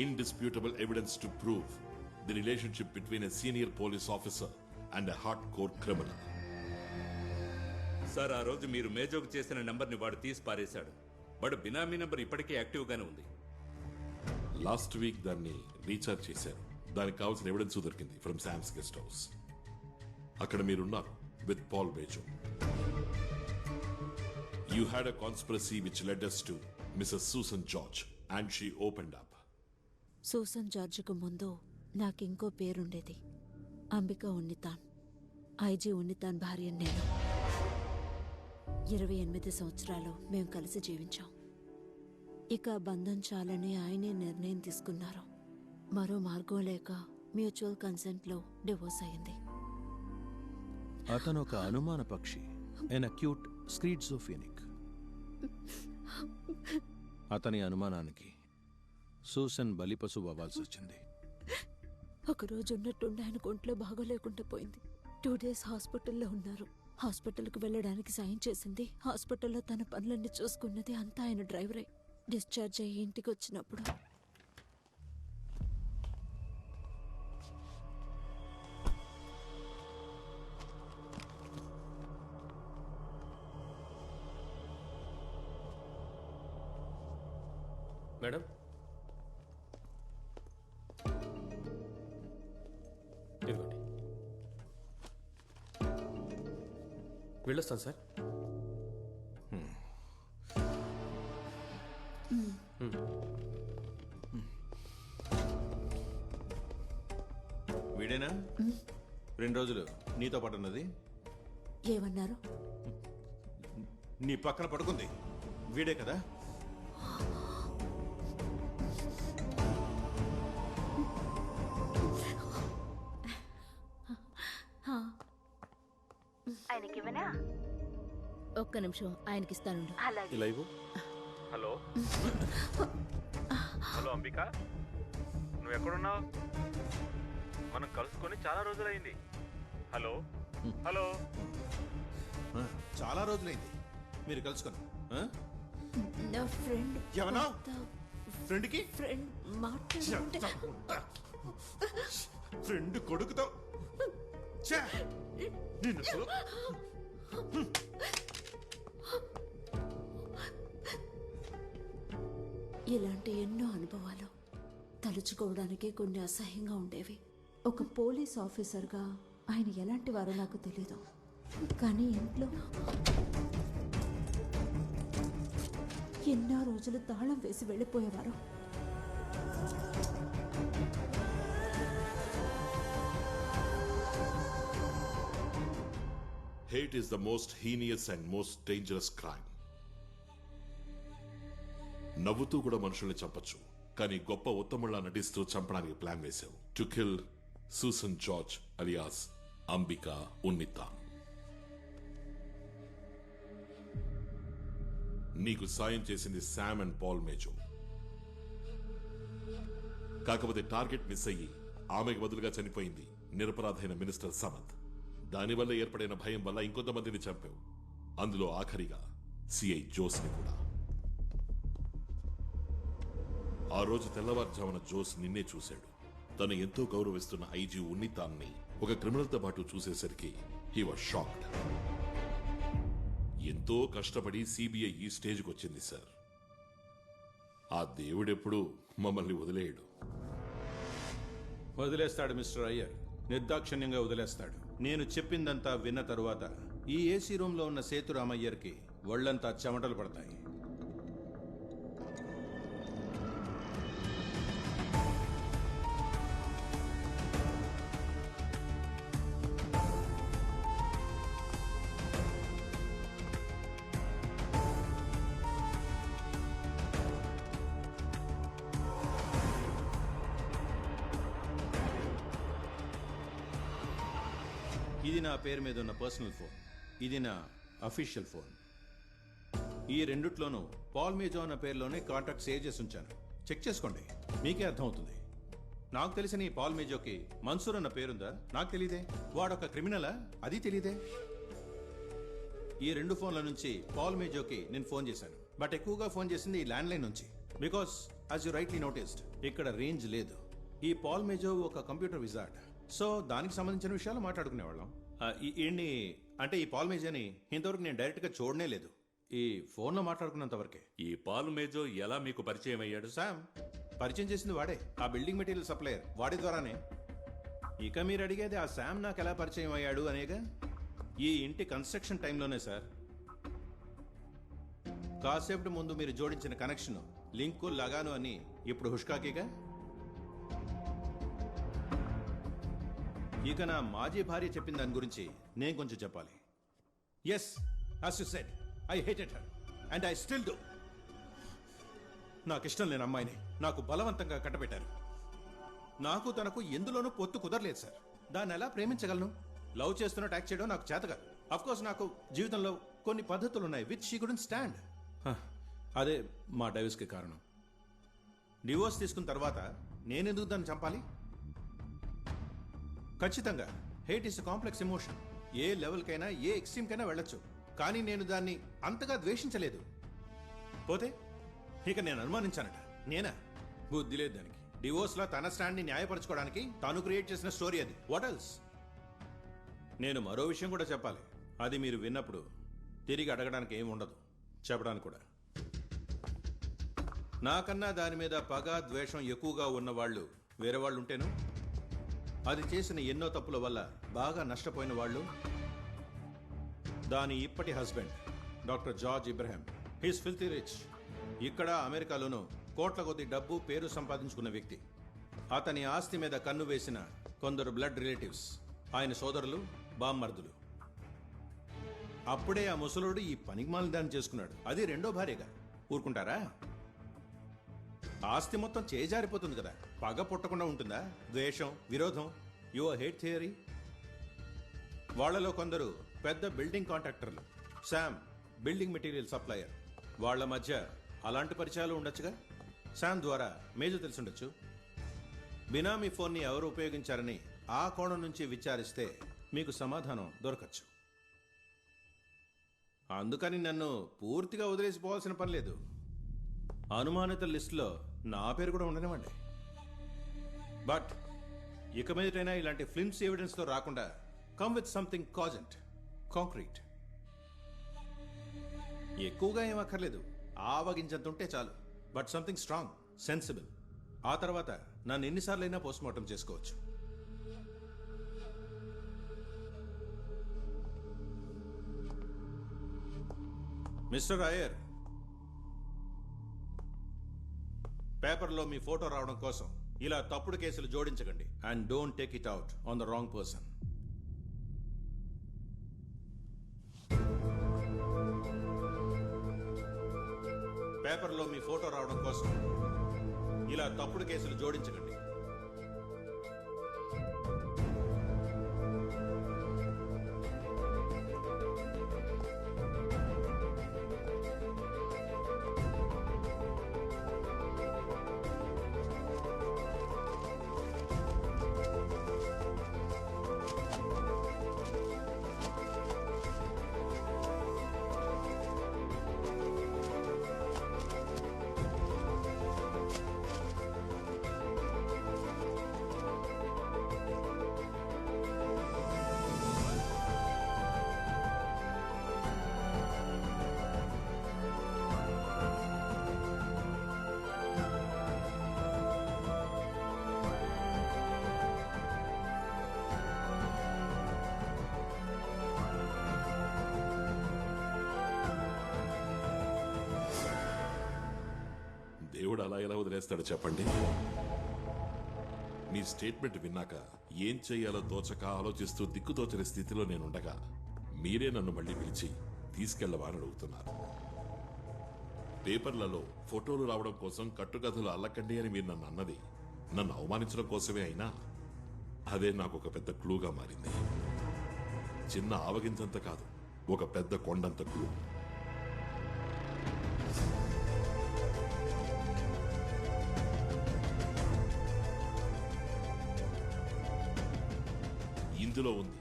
indisputable evidence to prove the relationship between a senior police officer and a hardcore criminal. Sir, ఆ రోజు మీరు మేజోకు చేసిన నంబర్ని వాడు తీసి పారేశాడు. వాడు బినామీ నంబర్ ఇప్పటికే యాక్టివ్గానే ఉంది. లాస్ట్ వీక్ దాన్ని రీఛార్జ్ చేశారు. దానికి కావాల్సిన ఎవిడెన్స్ దొరికింది ఫ్రమ్ శామ్స్ గెస్ట్ హౌస్. అక్కడ మీరున్నారు విత్ పాల్ బేజో. You had a conspiracy which led us to Mrs. Susan George and she opened up. Susan జార్జ్కు ముందు నాకింకో పేరుండేది, అంబిక ఉన్నితాన్. ఐజీ ఉన్నితాన్ భార్య నేను. 28 సంవత్సరాలు మేము కలిసి జీవించాం. ఇక బంధం చాలని ఆయనే నిర్ణయం తీసుకున్నారు. మరో మార్గం లేక మ్యూచువల్ కన్సెంట్లో డివోర్స్ అయింది. అతను ఒక అనుమాన పక్షి, ఎన్ అక్యూట్ స్క్రీడ్జోఫెనిక్. అతని అనుమానానికి సూసన్ బలిపశువు అవ్వాల్సి వచ్చింది. ఒకరోజు ఉన్నట్టుండి ఆయన ఒంట్లో బాగోలేకుండా పోయింది. 2 days హాస్పిటల్లో ఉన్నారు. హాస్పిటల్కి వెళ్ళడానికి సాయం చేసింది, హాస్పిటల్లో తన పనులన్నీ చూసుకున్నది అంతా ఆయన డ్రైవరే. డిశ్చార్జ్ అయ్యి ఇంటికి వచ్చినప్పుడు మేడం, ఇదిగోండి. వెళ్ళొస్తాను సార్. వీడేనా 2 రోజులు నీతో పాటు ఉన్నది? ఏమన్నారు? నీ పక్కన పడుకుంది వీడే కదా? ఆయనకివనా? ఒక్క నిమిషం, ఆయనకిస్తాను. ఇలా ఇవ్వు. హలో హలో అంబిక, నువ్వు ఎక్కడున్నావు? మనం కలుసుకొని చాలా రోజులైంది. Hello hello. చాలా రోజులైంది మీరు కలుసుకొని. నా ఫ్రెండ్. ఏమన్నా? ఫ్రెండ్కి ఫ్రెండ్ మాట్లాడుతుంటే ఫ్రెండ్ కొడుకుతో ఇలాంటి ఎన్నో అనుభవాలు తలుచుకోవడానికే కొన్ని అసహ్యంగా ఉండేవి. ఒక పోలీస్ ఆఫీసర్గా ఆయన ఎలాంటి వారో నాకు తెలీదు, కానీ ఇంట్లో ఎన్నో రోజులు తాళం వేసి వెళ్ళిపోయేవారు. Hate is the most heinous and most dangerous crime. నవ్వుతూ కూడా మనుషుల్ని చంపచ్చు, కానీ గొప్ప ఉత్తముళ్ళ నటిస్తూ చంపడానికి ప్లాన్ వేశావు. To kill Susan George alias Ambika Unnithan. నీకు సాయం చేసింది శామ్ అండ్ పాల్ మేజో. కాకపోతే టార్గెట్ మిస్ అయ్యి ఆమెకు బదులుగా చనిపోయింది నిరపరాధైన మినిస్టర్ సమద్. దానివల్ల ఏర్పడిన భయం వల్ల ఇంకొంతమందిని చంపావు, అందులో ఆఖరిగా సిఐ జోస్ ని కూడా. ఆ రోజు తెల్లవారుజామున జోస్ నిన్నే చూశాడు. తను ఎంతో గౌరవిస్తున్న ఐజీ ఉన్నితాన్ని ఒక క్రిమినల్ తో పాటు చూసేసరికి హీ వాజ్ షాక్డ్. ఎంతో కష్టపడి సిబిఐ ఈ స్టేజ్కి వచ్చింది సార్. ఆ దేవుడెప్పుడు మమ్మల్ని వదిలేయడు. వదిలేస్తాడు మిస్టర్ అయ్యర్, నిర్దాక్షిణ్యంగా వదిలేస్తాడు. నేను చెప్పిందంతా విన్న తరువాత ఈ ఏసీ రూమ్ లో ఉన్న సేతురామయ్యర్కి ఒళ్లంతా చెమటలు పడతాయి. ఇది నా పేరు మీద ఉన్న పర్సనల్ ఫోన్, ఇది నా అఫీషియల్ ఫోన్. ఈ రెండిట్లోనూ పాల్ మేజో అన్న పేరులోనే కాంటాక్ట్ సేవ్ చేసి ఉంచాను. చెక్ చేసుకోండి, మీకే అర్థమవుతుంది. నాకు తెలిసిన ఈ పాల్ మేజోకి మన్సూర్ అన్న పేరుందా? నాకు తెలీదే. వాడొక క్రిమినలా? అది తెలీదే. ఈ 2 ఫోన్ల నుంచి పాల్ మేజోకి నేను ఫోన్ చేశాను, బట్ ఎక్కువగా ఫోన్ చేసింది ఈ ల్యాండ్ లైన్ నుంచి. Because as you rightly noticed ఇక్కడ రేంజ్ లేదు. ఈ పాల్ మేజో ఒక కంప్యూటర్ విజార్డ్, సో దానికి సంబంధించిన విషయాలు మాట్లాడుకునేవాళ్ళం. ఏంటి అంటే ఈ పాల్ మేజోని ఇంతవరకు నేను డైరెక్ట్గా చూడనే లేదు, ఈ ఫోన్లో మాట్లాడుకున్నంత వరకే. ఈ పాల్ మేజో ఎలా మీకు పరిచయం అయ్యాడు? శామ్ పరిచయం చేసింది వాడే, ఆ బిల్డింగ్ మెటీరియల్ సప్లయర్, వాడి ద్వారానే. ఇక మీరు అడిగేది ఆ శామ్ నాకు ఎలా పరిచయం అయ్యాడు అనేగా. ఈ ఇంటి కన్స్ట్రక్షన్ టైంలోనే సార్. కాసేపటి ముందు మీరు జోడించిన కనెక్షన్ లింకు లగాను అని ఇప్పుడు హుష్కాకేగా. ఇక నా మాజీ భార్య చెప్పిన దాని గురించి నేను కొంచెం చెప్పాలి. Yes, as you said, I hated her and I still do. నాకు ఇష్టం లేని అమ్మాయిని నాకు బలవంతంగా కట్టబెట్టారు. నాకు తనకు ఎందులోనూ పొత్తు కుదరలేదు సార్. దాన్ని ఎలా ప్రేమించగలను? లవ్ చేస్తున్న ట్యాక్ చేయడం నాకు చేత కాదు. అఫ్ కోర్స్ నాకు జీవితంలో కొన్ని పద్ధతులు ఉన్నాయి విచ్ షీ కుడెంట్ స్టాండ్. అదే మా డైవర్స్కి కారణం. డివోర్స్ తీసుకున్న తర్వాత నేనెందుకు దాన్ని చంపాలి? ఖచ్చితంగా హేట్ ఇస్ కాంప్లెక్స్ ఎమోషన్. ఏ లెవెల్కైనా ఏ ఎక్స్ట్రీమ్కైనా వెళ్ళొచ్చు, కానీ నేను దాన్ని అంతగా ద్వేషించలేదు. పోతే ఇక నేను అనుమానించానట. నేనా? బుద్ధి లేదు దానికి. డివోర్స్ లో తన స్టాండ్ ని న్యాయపరచుకోవడానికి తాను క్రియేట్ చేసిన స్టోరీ అది. What else? నేను మరో విషయం కూడా చెప్పాలి. అది మీరు విన్నప్పుడు తిరిగి అడగడానికి ఏమి ఉండదు, చెప్పడానికి కూడా. నాకన్నా దాని మీద పగ ద్వేషం ఎక్కువగా ఉన్నవాళ్ళు వేరే వాళ్ళు ఉంటేను, అది చేసిన ఎన్నో తప్పుల వల్ల బాగా నష్టపోయిన వాళ్ళు, దాని ఇప్పటి husband doctor George ఇబ్రహాం. He's filthy rich. ఇక్కడ అమెరికాలోనూ కోట్ల కొద్ది డబ్బు పేరు సంపాదించుకున్న వ్యక్తి. అతని ఆస్తి మీద కన్ను వేసిన కొందరు బ్లడ్ రిలేటివ్స్, ఆయన సోదరులు, బామ్మర్దులు. అప్పుడే ఆ ముసలోడు ఈ పనికిమాలిన దాన్ని చేసుకున్నాడు, అది రెండో భార్యగా. ఊరుకుంటారా? ఆస్తి మొత్తం చేజారిపోతుంది కదా, పగ పుట్టకుండా ఉంటుందా? ద్వేషం, విరోధం, యువర్ హేట్ థియరీ. వాళ్లలో కొందరు పెద్ద బిల్డింగ్ కాంట్రాక్టర్లు, శామ్ బిల్డింగ్ మెటీరియల్ సప్లయర్. వాళ్ల మధ్య అలాంటి పరిచయాలు ఉండొచ్చుగా. శామ్ ద్వారా మేజో తెలుసుండొచ్చు. బినామీ ఫోన్ని ఎవరు ఉపయోగించారని ఆ కోణం నుంచి విచారిస్తే మీకు సమాధానం దొరకచ్చు. అందుకని నన్ను పూర్తిగా వదిలేసిపోవాల్సిన పని లేదు. అనుమానిత లిస్టులో నా పేరు కూడా ఉండనివ్వండి. బట్ ఇక మీదటైనా ఇలాంటి ఫిల్మ్స్ ఎవిడెన్స్తో రాకుండా come with something cogent, concrete. ఎక్కువగా ఏం అక్కర్లేదు, ఆవగించంత ఉంటే చాలు. But something strong, sensible. ఆ తర్వాత నన్ను ఎన్నిసార్లైనా పోస్ట్ మార్టం చేసుకోవచ్చు. మిస్టర్ అయ్యర్, పేపర్లో మీ ఫోటో రావడం కోసం ఇలా తప్పుడు కేసులు జోడించకండి. And don't take it out on the wrong person. పేపర్లో మీ ఫోటో రావడం కోసం ఇలా తప్పుడు కేసులు జోడించకండి. దేవుడు అలా ఎలా వదిలేస్తాడు చెప్పండి? మీ స్టేట్మెంట్ విన్నాక ఏం చెయ్యాలో తోచక ఆలోచిస్తూ దిక్కుతోచని స్థితిలో నేనుండగా మీరే నన్ను మళ్ళీ పిలిచి తీసుకెళ్లవని అడుగుతున్నారు. పేపర్లలో ఫోటోలు రావడం కోసం కట్టుకథలు అల్లకండి అని మీరు నన్ను అన్నది నన్ను అవమానించడం కోసమే అయినా అదే నాకు ఒక పెద్ద క్లూగా మారింది. చిన్న ఆవగించంత కాదు, ఒక పెద్ద కొండంత క్లూ. ఇందులో ఉంది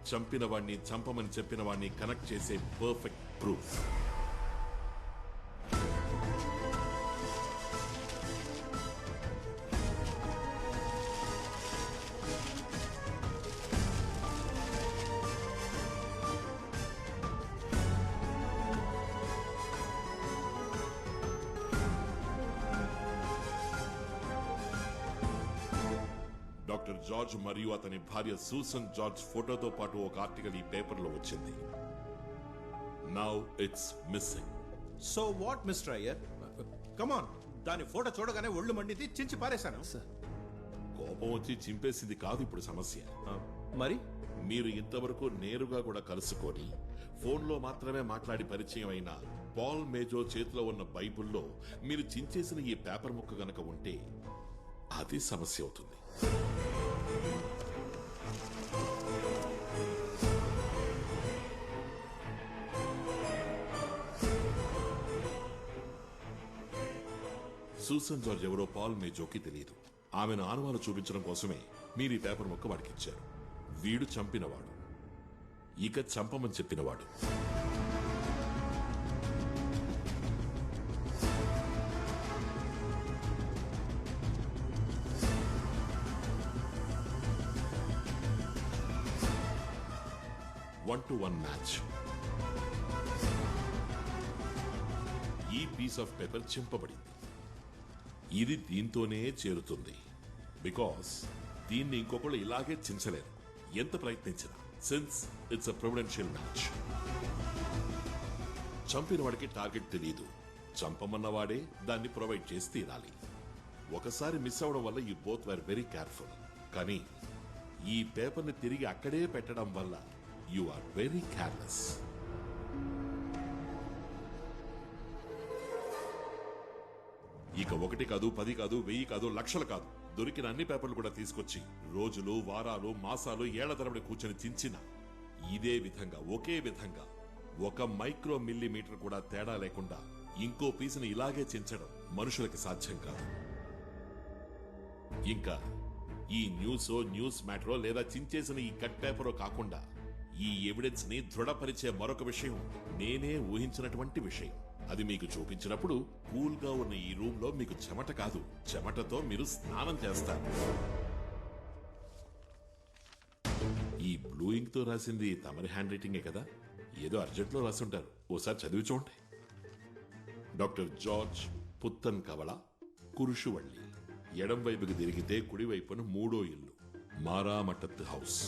చంపిన వాణ్ణి చంపమని చెప్పిన వాణ్ణి కనెక్ట్ చేసే పర్ఫెక్ట్ ప్రూఫ్. డాక్టర్ జార్జ్ మరియు అతని భార్య సూసన్ జార్జ్ ఫోటోతో పాటు ఒక ఆర్టికల్ ఈ పేపర్లో వచ్చింది. Now it's missing. So what mister Iyer? Come on, దాని ఫోటో చూడగానే ఒళ్ళు మండింది, చించి పారేశాను. కోపం వచ్చి చింపేసింది కాదు ఇప్పుడు సమస్య. మరి మీరు ఇంతవరకు నేరుగా కూడా కలుసుకొని ఫోన్లో మాత్రమే మాట్లాడి పరిచయం అయిన పాల్ మేజో చేతిలో ఉన్న బైబిల్లో మీరు చించేసిన ఈ పేపర్ ముక్క గనక ఉంటే అది సమస్య అవుతుంది. సూసన్ జార్జ్ ఎవరో పాల్ మేజోకి తెలియదు. ఆమెను ఆనవాలు చూపించడం కోసమే మీరు ఈ పేపర్ ముక్క వాడికిచ్చారు. వీడు చంపినవాడు, ఇక చంపమని చెప్పినవాడు. One to one match. ఈ పీస్ ఆఫ్ పేపర్ చింపబడింది. ఇది దీంతోనే చేరుతుంది. బికాస్ దీన్ని ఇంకొకళ్ళు ఇలాగే చించలేరు ఎంత ప్రయత్నించినా, since it's a providential match. చంపిన వాడికి టార్గెట్ తెలియదు, చంపమన్నవాడే దాన్ని ప్రొవైడ్ చేసి తీరాలి. ఒకసారి మిస్ అవడం వల్ల you both were very careful. కానీ ఈ పేపర్ని తిరిగి అక్కడే పెట్టడం వల్ల యు ఆర్ వెరీ కేర్లెస్. ఇక 1 కాదు, 10 కాదు, 1000 కాదు, లక్షలు కాదు, దొరికిన అన్ని పేపర్లు కూడా తీసుకొచ్చి రోజులు, వారాలు, మాసాలు, ఏళ్ల తరబడి కూర్చొని చించిన ఇదే విధంగా, ఒకే విధంగా 1 మైక్రో మిల్లీమీటర్ కూడా తేడా లేకుండా ఇంకో పీసుని ఇలాగే చించడం మనుషులకి సాధ్యం కాదు. ఇంకా ఈ న్యూస్ మ్యాటరో లేదా చించేసిన ఈ కట్ పేపరో కాకుండా ఈ ఎవిడెన్స్ ని దృఢపరిచే మరొక విషయం నేనే ఊహించినటువంటి విషయం. అది మీకు చూపించినప్పుడు కూల్ గా ఉన్న ఈ రూమ్ లో మీకు చెమట కాదు, చెమటతో మీరు స్నానం చేస్తారు. ఈ బ్లూ ఇంక్ తో రాసింది తమరి హ్యాండ్ రైటింగే కదా? ఏదో అర్జెంట్ లో రాసుంటారు, ఓసారి చదివి చూడండి. డాక్టర్ జార్జ్ పుత్తన్ కవల, కురుషువళ్ళి. ఎడం వైపుకి తిరిగితే కుడివైపున 3వ ఇల్లు, మారామటత్ హౌస్.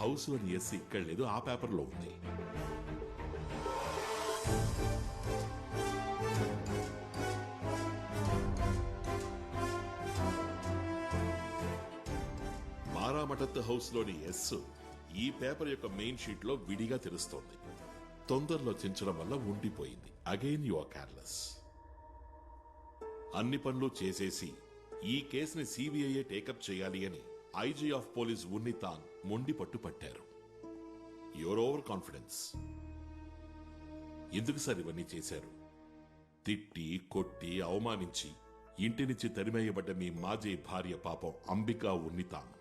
హౌస్ అని ఎస్ ఇక్కడ లేదు, ఆ పేపర్లో ఉంది. మారామటత్ హౌస్ లోని ఎస్ ఈ పేపర్ యొక్క మెయిన్ షీట్ లో విడిగా తెలుస్తోంది. తొందరలో చించడం వల్ల ఉండిపోయింది. Again you are careless. అన్ని పనులు చేసేసి ఈ కేసుని సిబిఐ టేకప్ చేయాలి అని ఐజీ ఆఫ్ పోలీస్ ఉన్నితాన్ మొండి పట్టు పట్టారు. Your over confidence. ఎందుకు సార్ ఇవన్నీ చేశారు? తిట్టి, కొట్టి, అవమానించి ఇంటి నుంచి తరిమేయబడ్డ మీ మాజీ భార్య పాపం అంబికా ఉన్నితాన్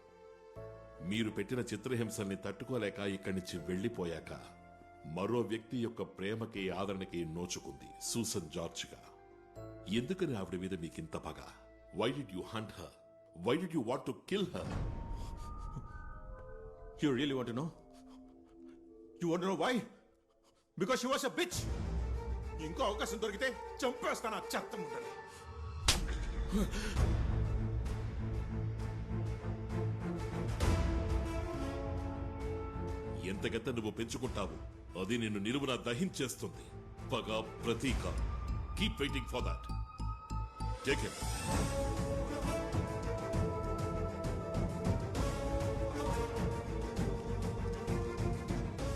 మీరు పెట్టిన చిత్రహింసల్ని తట్టుకోలేక ఇక్కడి నుంచి వెళ్లిపోయాక మరో వ్యక్తి యొక్క ప్రేమకి, ఆదరణకి నోచుకుంది సూసన్ జార్జ్గా. ఎందుకని ఆవిడ మీద మీకింత పగ? Why did you hunt her? Why did you want to kill her? You really want to know? You want to know why? Because she was a bitch. ఇంకో అవకాశం దొరికితే చంపేస్తాను ఆ చెత్త ముందని. ఎంతకెంత నువ్వు పెంచుకుంటావు అది నిన్ను నిలువున దహించేస్తుంది. పగ, ప్రతీక. Keep waiting for that. Take it.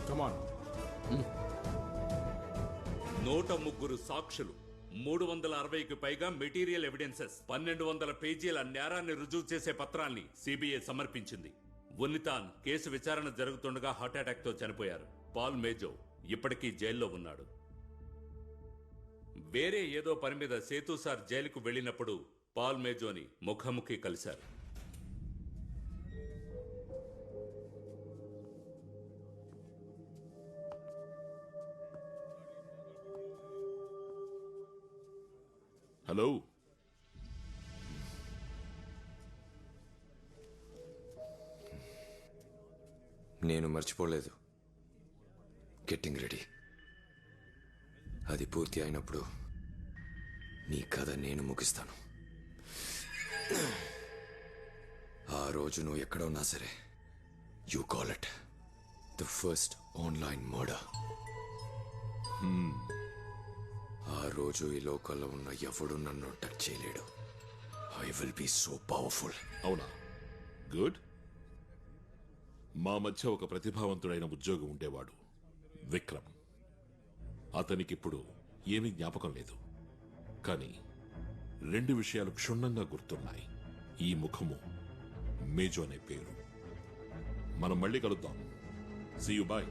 Come on. 103 సాక్షులు, 360కి పైగా మెటీరియల్ ఎవిడెన్సెస్, 1200 పేజీల నేరాన్ని రుజువు చేసే పత్రాల్ని సిబిఐ సమర్పించింది. ఉన్నితాన్ కేసు విచారణ జరుగుతుండగా హార్ట్అటాక్ తో చనిపోయారు. పాల్ మేజో ఇప్పటికీ జైల్లో ఉన్నాడు. వేరే ఏదో పని మీద సేతు సార్ జైలుకు వెళ్ళినప్పుడు పాల్ మేజోని ముఖాముఖి కలిశారు. హలో, నేను మర్చిపోలేదు. Getting ready. అది పూర్తి అయినప్పుడు నీ కథ నేను ముగిస్తాను. ఆ రోజు నువ్వు ఎక్కడ ఉన్నా సరే you call it the first online murder. ఆ రోజు ఈ లోకల్లో ఉన్న ఎవడు నన్ను టచ్ చేయలేడు. I will be so powerful. అవునా? గుడ్. మా మధ్య ఒక ప్రతిభావంతుడైన ఉద్యోగి ఉండేవాడు, విక్రమ్. అతనికిప్పుడు ఏమీ జ్ఞాపకం లేదు, కానీ 2 విషయాలు క్షుణ్ణంగా గుర్తున్నాయి. ఈ ముఖము, మేజో అనే పేరు. మనం మళ్ళీ కలుద్దాం. See you bye.